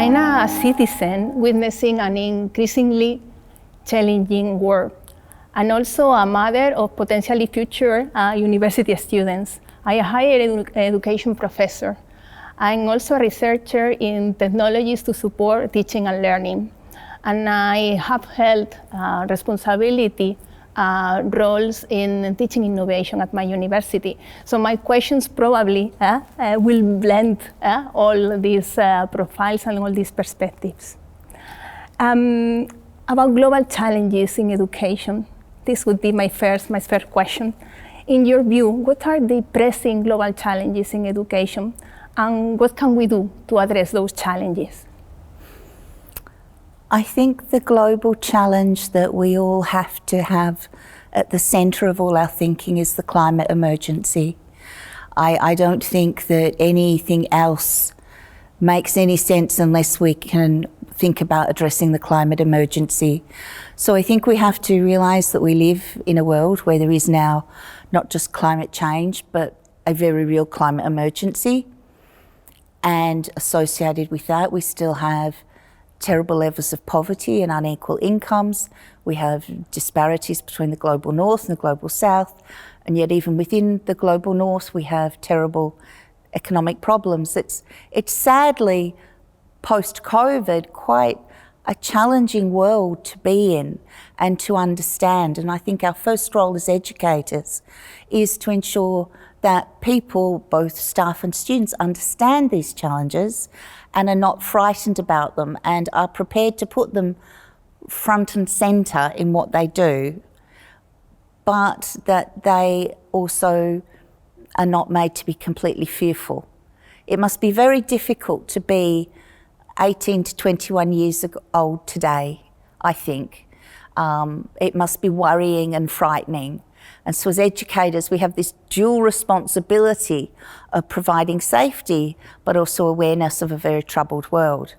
I'm a citizen witnessing an increasingly challenging world, and also a mother of potentially future university students. I'm a higher education professor. I'm also a researcher in technologies to support teaching and learning. And I have held responsibility roles in teaching innovation at my university. So my questions probably will blend all these profiles and all these perspectives. About global challenges in education, this would be my first question. In your view, what are the pressing global challenges in education, and what can we do to address those challenges? I think the global challenge that we all have to have at the centre of all our thinking is the climate emergency. I don't think that anything else makes any sense unless we can think about addressing the climate emergency. So I think we have to realise that we live in a world where there is now not just climate change, but a very real climate emergency. And associated with that, we still have terrible levels of poverty and unequal incomes. We have disparities between the global north and the global south, and yet even within the global north we have terrible economic problems. It's sadly, post-COVID, quite a challenging world to be in and to understand. And I think our first role as educators is to ensure that people, both staff and students, understand these challenges and are not frightened about them and are prepared to put them front and centre in what they do, but that they also are not made to be completely fearful. It must be very difficult to be 18 to 21 years old today, I think. It must be worrying and frightening. And so as educators, we have this dual responsibility of providing safety, but also awareness of a very troubled world.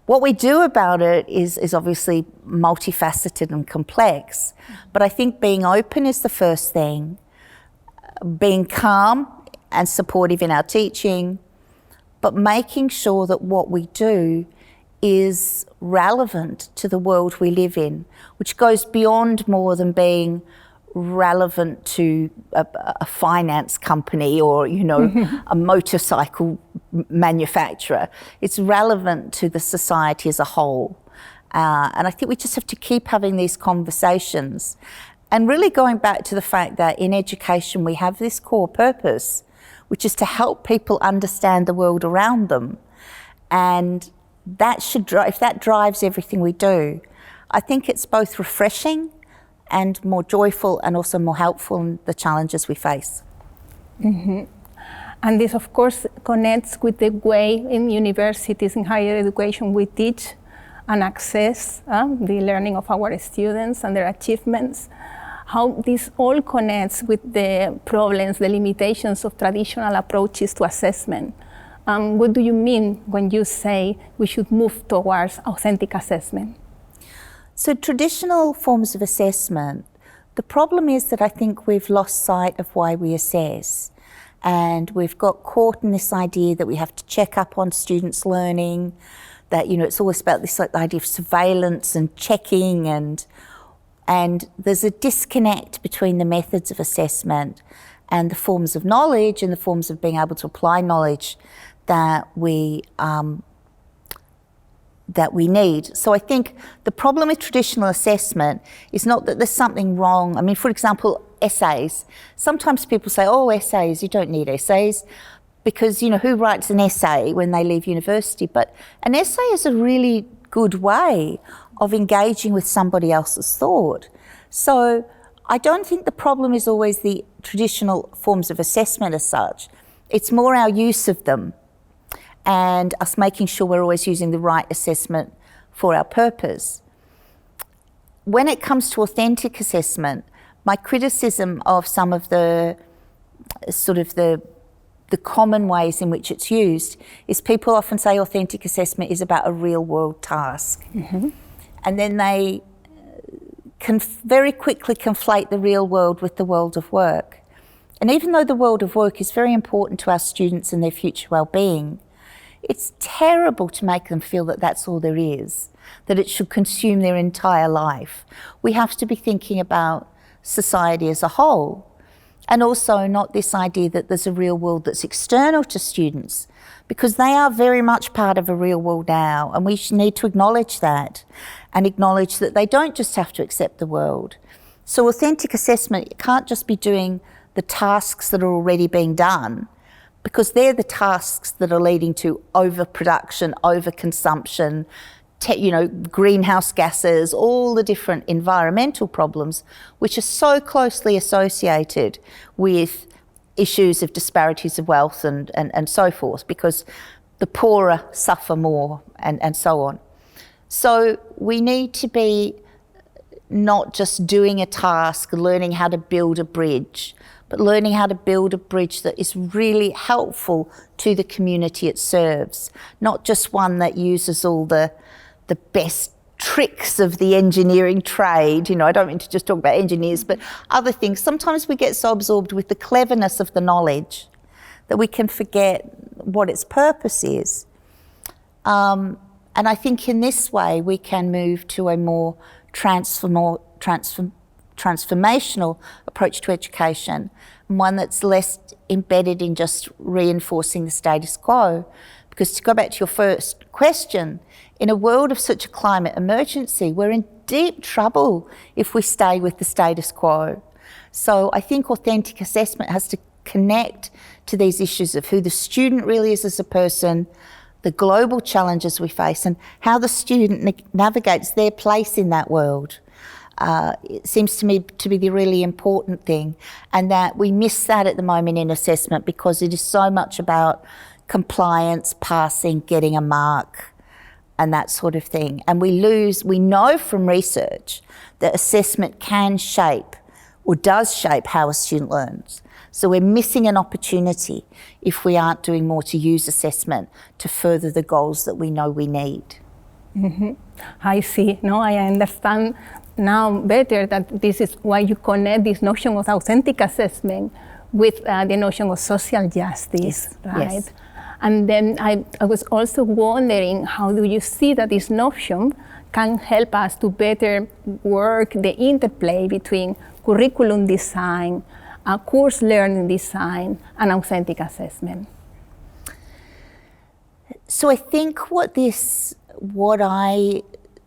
What we do about it is obviously multifaceted and complex, but I think being open is the first thing, being calm and supportive in our teaching, but making sure that what we do is relevant to the world we live in, which goes beyond more than being relevant to a finance company or, you know, a motorcycle manufacturer. It's relevant to the society as a whole. And I think we just have to keep having these conversations. And really going back to the fact that in education we have this core purpose, which is to help people understand the world around them. And that should drive, if that drives everything we do, I think it's both refreshing and more joyful and also more helpful in the challenges we face. Mm-hmm. And this, of course, connects with the way in universities, in higher education, we teach and access the learning of our students and their achievements. How this all connects with the problems, the limitations of traditional approaches to assessment. What do you mean when you say we should move towards authentic assessment? So traditional forms of assessment, the problem is that I think we've lost sight of why we assess. And we've got caught in this idea that we have to check up on students' learning, that, you know, it's always about this like the idea of surveillance and checking, and there's a disconnect between the methods of assessment and the forms of knowledge and the forms of being able to apply knowledge that we need. So I think the problem with traditional assessment is not that there's something wrong. I mean, for example, essays. Sometimes people say, oh, essays, you don't need essays, because, you know, who writes an essay when they leave university? But an essay is a really good way of engaging with somebody else's thought. So I don't think the problem is always the traditional forms of assessment as such. It's more our use of them and us making sure we're always using the right assessment for our purpose. When it comes to authentic assessment, my criticism of some of the sort of the common ways in which it's used is people often say authentic assessment is about a real world task. Mm-hmm. And then they can very quickly conflate the real world with the world of work. And even though the world of work is very important to our students and their future well-being, it's terrible to make them feel that that's all there is, that it should consume their entire life. We have to be thinking about society as a whole, and also not this idea that there's a real world that's external to students, because they are very much part of a real world now, and we need to acknowledge that and acknowledge that they don't just have to accept the world. So authentic assessment can't just be doing the tasks that are already being done, because they're the tasks that are leading to overproduction, overconsumption, greenhouse gases, all the different environmental problems which are so closely associated with issues of disparities of wealth and so forth, because the poorer suffer more and so on. So we need to be not just doing a task, learning how to build a bridge, but learning how to build a bridge that is really helpful to the community it serves, not just one that uses all the best tricks of the engineering trade. I don't mean to just talk about engineers, but other things. Sometimes we get so absorbed with the cleverness of the knowledge that we can forget what its purpose is. And I think in this way we can move to a more transformational approach to education, one that's less embedded in just reinforcing the status quo. Because to go back to your first question, in a world of such a climate emergency, we're in deep trouble if we stay with the status quo. So I think authentic assessment has to connect to these issues of who the student really is as a person, the global challenges we face, and how the student navigates their place in that world. It seems to me to be the really important thing, and that we miss that at the moment in assessment because it is so much about compliance, passing, getting a mark, and that sort of thing. And we know from research that assessment can shape or does shape how a student learns. So we're missing an opportunity if we aren't doing more to use assessment to further the goals that we know we need. Mm-hmm. I see. No, I understand now better that this is why you connect this notion of authentic assessment with the notion of social justice, Yes. right? Yes. And then I was also wondering, how do you see that this notion can help us to better work the interplay between curriculum design, course learning design, and authentic assessment? So I think what I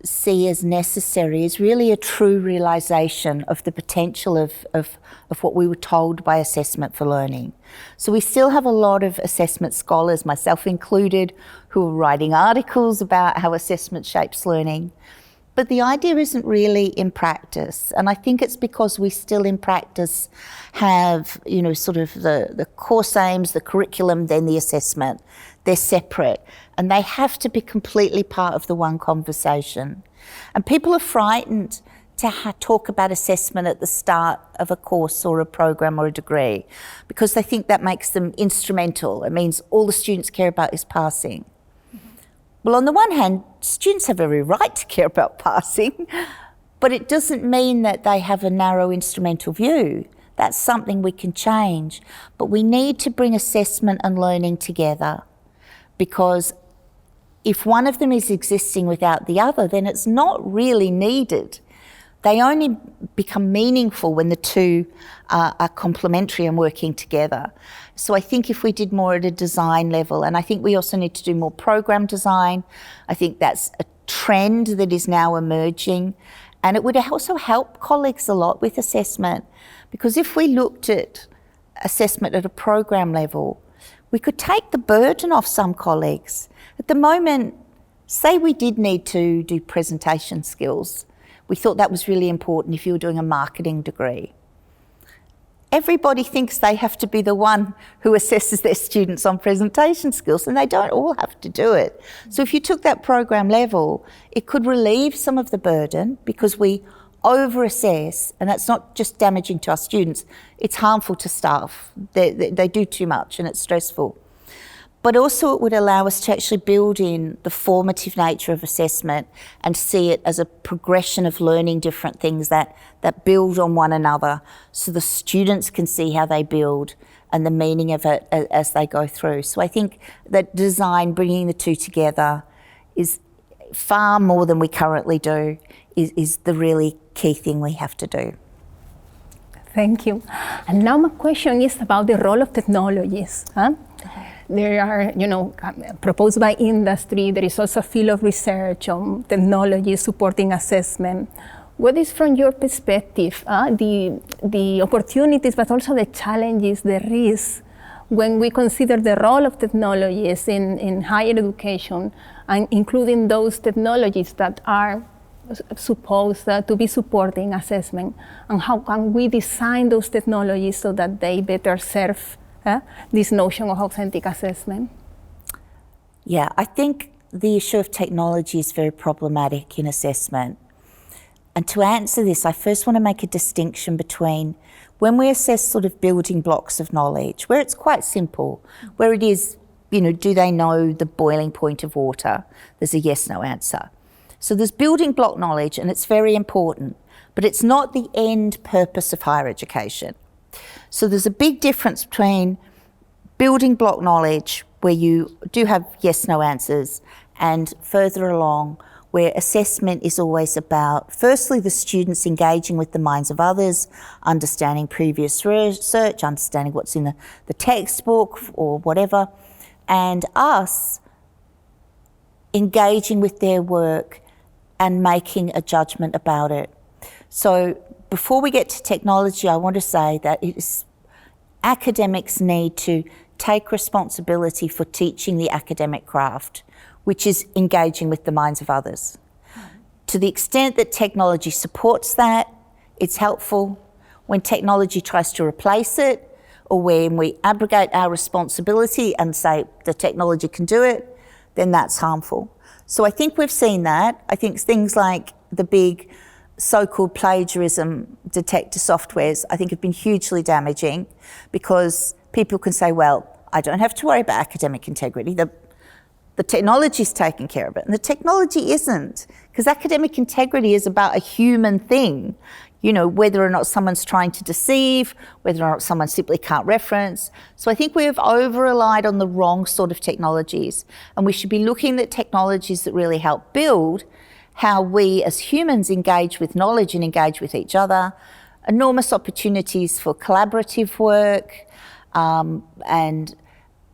see as necessary is really a true realisation of the potential of what we were told by assessment for learning. So we still have a lot of assessment scholars, myself included, who are writing articles about how assessment shapes learning. But the idea isn't really in practice. And I think it's because we still in practice have, sort of the course aims, the curriculum, then the assessment. They're separate and they have to be completely part of the one conversation. And people are frightened to talk about assessment at the start of a course or a program or a degree because they think that makes them instrumental. It means all the students care about is passing. Well, on the one hand, students have every right to care about passing, but it doesn't mean that they have a narrow instrumental view. That's something we can change. But we need to bring assessment and learning together, because if one of them is existing without the other, then it's not really needed. They only become meaningful when the two are complementary and working together. So I think if we did more at a design level, and I think we also need to do more program design, I think that's a trend that is now emerging. And it would also help colleagues a lot with assessment, because if we looked at assessment at a program level, we could take the burden off some colleagues. At the moment, say we did need to do presentation skills. We thought that was really important if you were doing a marketing degree. Everybody thinks they have to be the one who assesses their students on presentation skills, and they don't all have to do it. So if you took that program level, it could relieve some of the burden, because we over-assess, and that's not just damaging to our students, it's harmful to staff. They do too much and it's stressful. But also it would allow us to actually build in the formative nature of assessment and see it as a progression of learning different things that build on one another, so the students can see how they build and the meaning of it as they go through. So I think that design, bringing the two together, is far more than we currently do, is the really key thing we have to do. Thank you. And now my question is about the role of technologies. There are, proposed by industry. There is also a field of research on technology supporting assessment. What is, from your perspective, the opportunities, but also the challenges, the risks, when we consider the role of technologies in higher education, and including those technologies that are supposed to be supporting assessment, and how can we design those technologies so that they better serve this notion of authentic assessment? Yeah, I think the issue of technology is very problematic in assessment. And to answer this, I first want to make a distinction between when we assess sort of building blocks of knowledge, where it's quite simple, where it is, do they know the boiling point of water? There's a yes/no answer. So there's building block knowledge, and it's very important, but it's not the end purpose of higher education. So there's a big difference between building block knowledge, where you do have yes/no answers, and further along, where assessment is always about, firstly, the students engaging with the minds of others, understanding previous research, understanding what's in the textbook or whatever, and us engaging with their work and making a judgment about it. So before we get to technology, I want to say that academics need to take responsibility for teaching the academic craft, which is engaging with the minds of others. To the extent that technology supports that, it's helpful. When technology tries to replace it, or when we abrogate our responsibility and say the technology can do it, then that's harmful. So I think we've seen that. I think things like the big so-called plagiarism detector softwares, I think, have been hugely damaging, because people can say, well, I don't have to worry about academic integrity. The technology's taking care of it. And the technology isn't, because academic integrity is about a human thing. Whether or not someone's trying to deceive, whether or not someone simply can't reference. So I think we have over-relied on the wrong sort of technologies, and we should be looking at technologies that really help build how we as humans engage with knowledge and engage with each other. Enormous opportunities for collaborative work,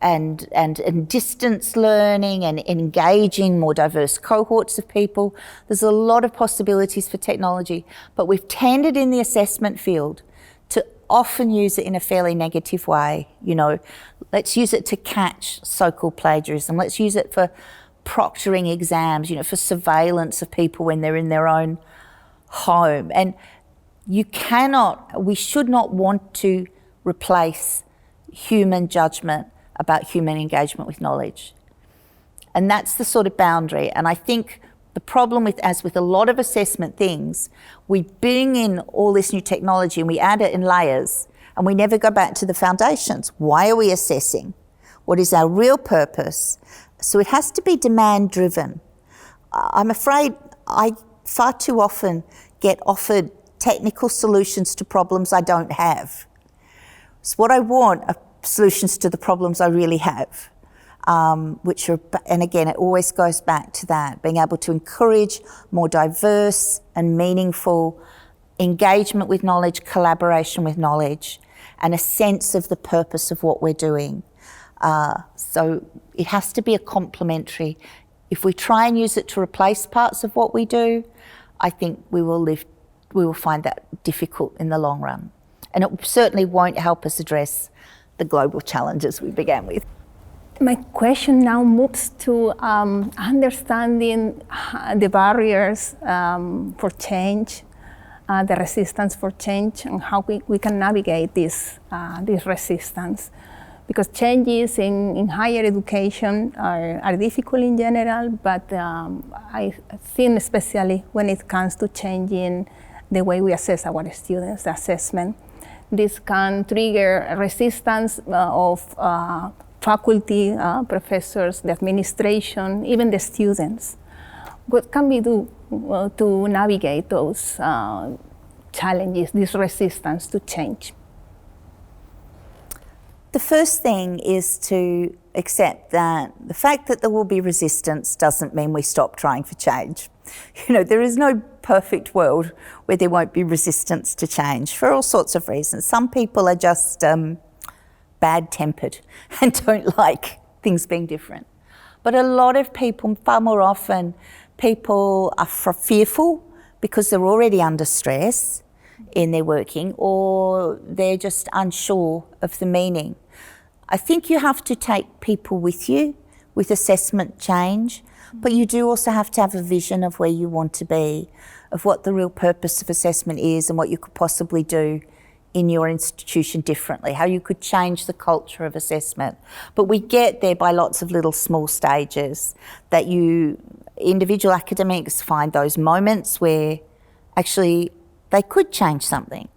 and distance learning and engaging more diverse cohorts of people. There's a lot of possibilities for technology, but we've tended in the assessment field to often use it in a fairly negative way. Let's use it to catch so-called plagiarism. Let's use it for proctoring exams, for surveillance of people when they're in their own home. And we should not want to replace human judgment about human engagement with knowledge. And that's the sort of boundary. And I think the problem as with a lot of assessment things, we bring in all this new technology and we add it in layers, and we never go back to the foundations. Why are we assessing? What is our real purpose? So it has to be demand driven. I'm afraid I far too often get offered technical solutions to problems I don't have. So what I want are solutions to the problems I really have, and again, it always goes back to that, being able to encourage more diverse and meaningful engagement with knowledge, collaboration with knowledge, and a sense of the purpose of what we're doing. So it has to be a complementary. If we try and use it to replace parts of what we do, I think we will find that difficult in the long run. And it certainly won't help us address the global challenges we began with. My question now moves to understanding the barriers for change, the resistance for change, and how we can navigate this resistance. Because changes in higher education are difficult in general, but I think especially when it comes to changing the way we assess our students, the assessment, this can trigger resistance of faculty, professors, the administration, even the students. What can we do to navigate those challenges, this resistance to change? The first thing is to accept that the fact that there will be resistance doesn't mean we stop trying for change. You know, there is no perfect world where there won't be resistance to change for all sorts of reasons. Some people are just bad-tempered and don't like things being different. But a lot of people, far more often, people are fearful because they're already under stress in their working, or they're just unsure of the meaning. I think you have to take people with you with assessment change, but you do also have to have a vision of where you want to be, of what the real purpose of assessment is and what you could possibly do in your institution differently, how you could change the culture of assessment. But we get there by lots of little small stages that individual academics find those moments where actually they could change something.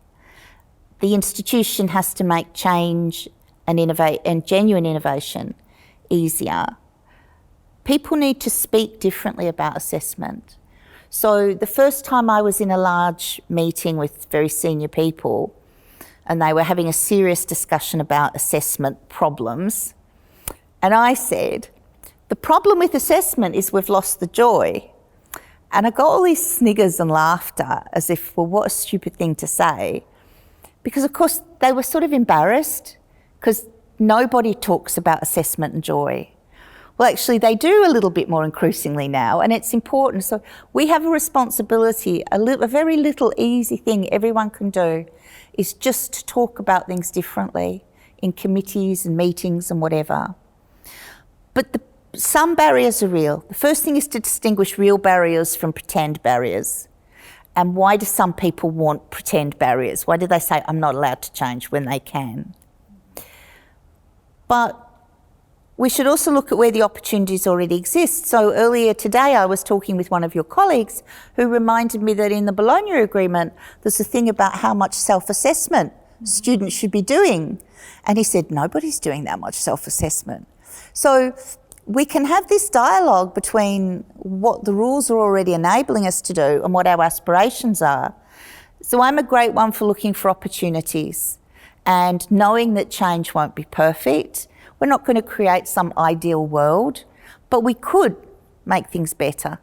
The institution has to make change and innovate and genuine innovation easier. People need to speak differently about assessment. So the first time I was in a large meeting with very senior people and they were having a serious discussion about assessment problems, and I said, the problem with assessment is we've lost the joy. And I got all these sniggers and laughter as if, well, what a stupid thing to say. Because of course they were sort of embarrassed because nobody talks about assessment and joy. Well, actually they do a little bit more increasingly now, and it's important. So we have a responsibility, a very little easy thing everyone can do is just to talk about things differently in committees and meetings and whatever. But some barriers are real. The first thing is to distinguish real barriers from pretend barriers. And why do some people want pretend barriers? Why do they say, I'm not allowed to change when they can? But we should also look at where the opportunities already exist. So earlier today I was talking with one of your colleagues who reminded me that in the Bologna Agreement there's a thing about how much self-assessment students should be doing. And he said, nobody's doing that much self-assessment. So we can have this dialogue between what the rules are already enabling us to do and what our aspirations are. So I'm a great one for looking for opportunities and knowing that change won't be perfect. We're not going to create some ideal world, but we could make things better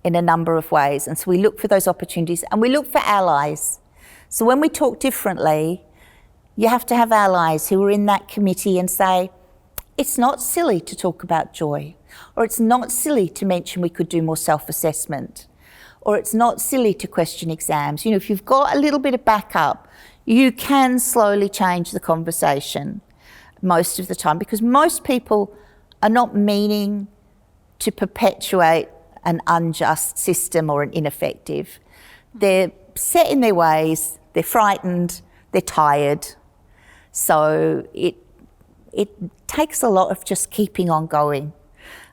in a number of ways. And so we look for those opportunities and we look for allies. So when we talk differently, you have to have allies who are in that committee and say, it's not silly to talk about joy, or it's not silly to mention we could do more self-assessment, or it's not silly to question exams. You know, if you've got a little bit of backup, you can slowly change the conversation most of the time, because most people are not meaning to perpetuate an unjust system or an ineffective. They're set in their ways, they're frightened, they're tired. So it takes a lot of just keeping on going.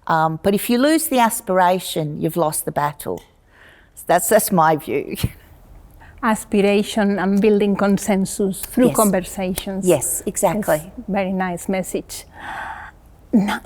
But if you lose the aspiration, you've lost the battle. That's my view. Aspiration and building consensus through Yes. conversations. Yes, exactly. That's a very nice message. Now,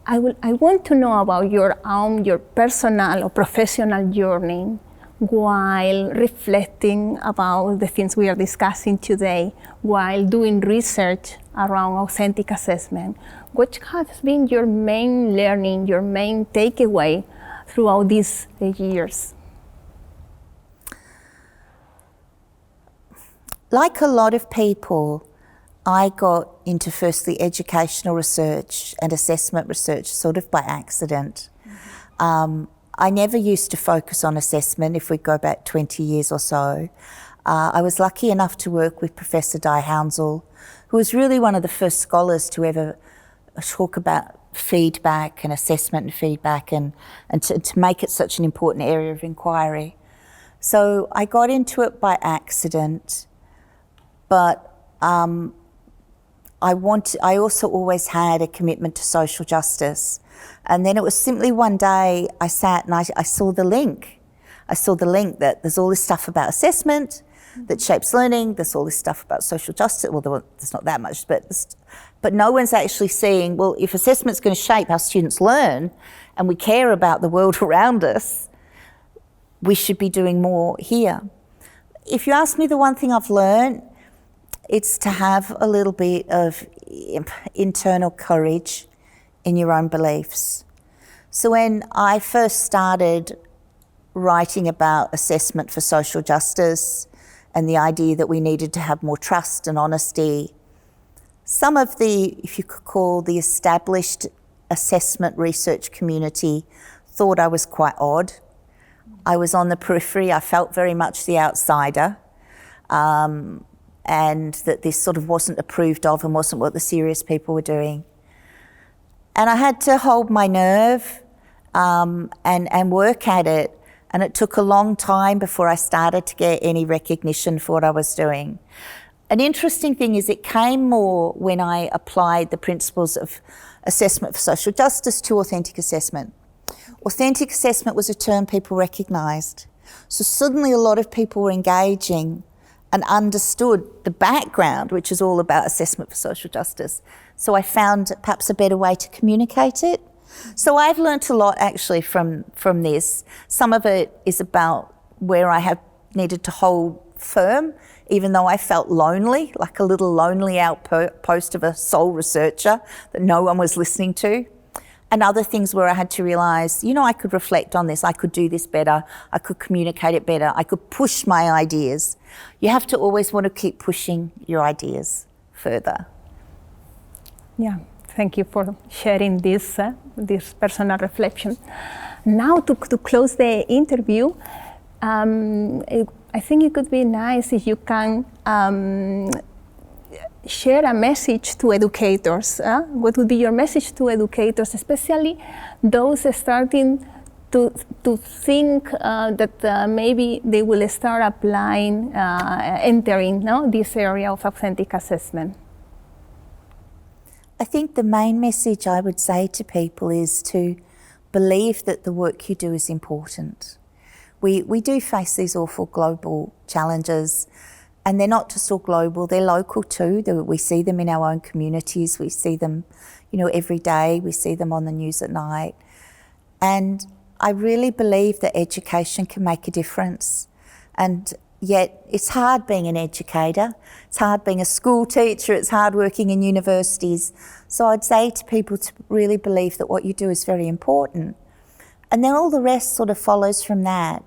I want to know about your personal or professional journey while reflecting about the things we are discussing today, while doing research around authentic assessment. What has been your main learning, your main takeaway throughout these years? Like a lot of people, I got into firstly educational research and assessment research sort of by accident. I never used to focus on assessment if we go back 20 years or so. I was lucky enough to work with Professor Di Hounsell, who was really one of the first scholars to ever talk about feedback and assessment and feedback and to make it such an important area of inquiry. So I got into it by accident, but I also always had a commitment to social justice. And then it was simply one day I sat and I saw the link. I saw the link that there's all this stuff about assessment that shapes learning, there's all this stuff about social justice, well there's not that much, but no one's actually seeing, well, if assessment's going to shape how students learn and we care about the world around us, we should be doing more here. If you ask me the one thing I've learned, It's to have a little bit of internal courage in your own beliefs. So when I first started writing about assessment for social justice and the idea that we needed to have more trust and honesty, some of the, if you could call, the established assessment research community thought I was quite odd. I was on the periphery, I felt very much the outsider, and that this sort of wasn't approved of and wasn't what the serious people were doing. And I had to hold my nerve and work at it. And it took a long time before I started to get any recognition for what I was doing. An interesting thing is it came more when I applied the principles of assessment for social justice to authentic assessment. Authentic assessment was a term people recognised. So suddenly a lot of people were engaging and understood the background, which is all about assessment for social justice. So I found perhaps a better way to communicate it. So I've learnt a lot actually from this. Some of it is about where I have needed to hold firm, even though I felt lonely, like a little lonely outpost of a sole researcher that no one was listening to. And other things where I had to realise, you know, I could reflect on this, I could do this better, I could communicate it better, I could push my ideas. You have to always want to keep pushing your ideas further. Yeah, thank you for sharing this personal reflection. Now to close the interview, I think it could be nice if you can share a message to educators. What would be your message to educators, especially those starting to think that maybe they will start applying, entering this area of authentic assessment? I think the main message I would say to people is to believe that the work you do is important. We do face these awful global challenges, and they're not just all global, they're local too. We see them in our own communities, we see them, you know, every day, we see them on the news at night. And I really believe that education can make a difference. And yet it's hard being an educator, it's hard being a school teacher, it's hard working in universities. So I'd say to people to really believe that what you do is very important. And then all the rest sort of follows from that.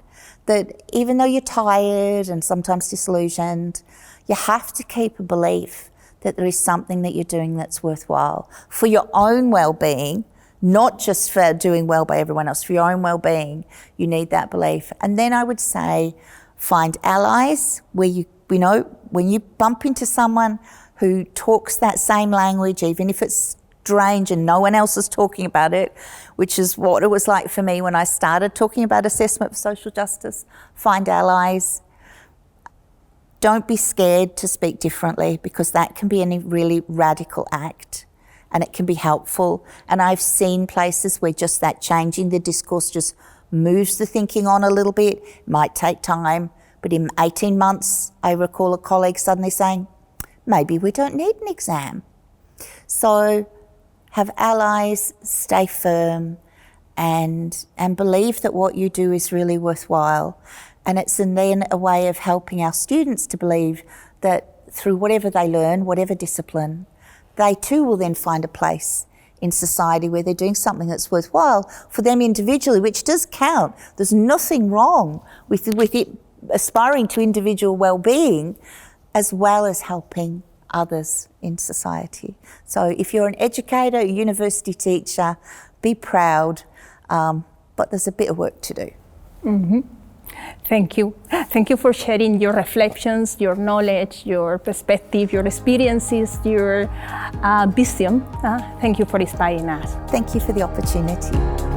That even though you're tired and sometimes disillusioned, you have to keep a belief that there is something that you're doing that's worthwhile for your own well-being, not just for doing well by everyone else, for your own well-being. You need that belief. And then I would say, find allies where you know, when you bump into someone who talks that same language, even if it's strange and no one else is talking about it, which is what it was like for me when I started talking about assessment for social justice. Find allies. Don't be scared to speak differently, because that can be a really radical act and it can be helpful. And I've seen places where just that changing the discourse just moves the thinking on a little bit. It might take time, but in 18 months, I recall a colleague suddenly saying, maybe we don't need an exam. So have allies, stay firm, and believe that what you do is really worthwhile. And it's then a way of helping our students to believe that through whatever they learn, whatever discipline, they too will then find a place in society where they're doing something that's worthwhile for them individually, which does count. There's nothing wrong with it aspiring to individual well-being as well as helping others in society. So if you're an educator, a university teacher, be proud, but there's a bit of work to do. Mm-hmm. Thank you. Thank you for sharing your reflections, your knowledge, your perspective, your experiences, your vision. Thank you for inspiring us. Thank you for the opportunity.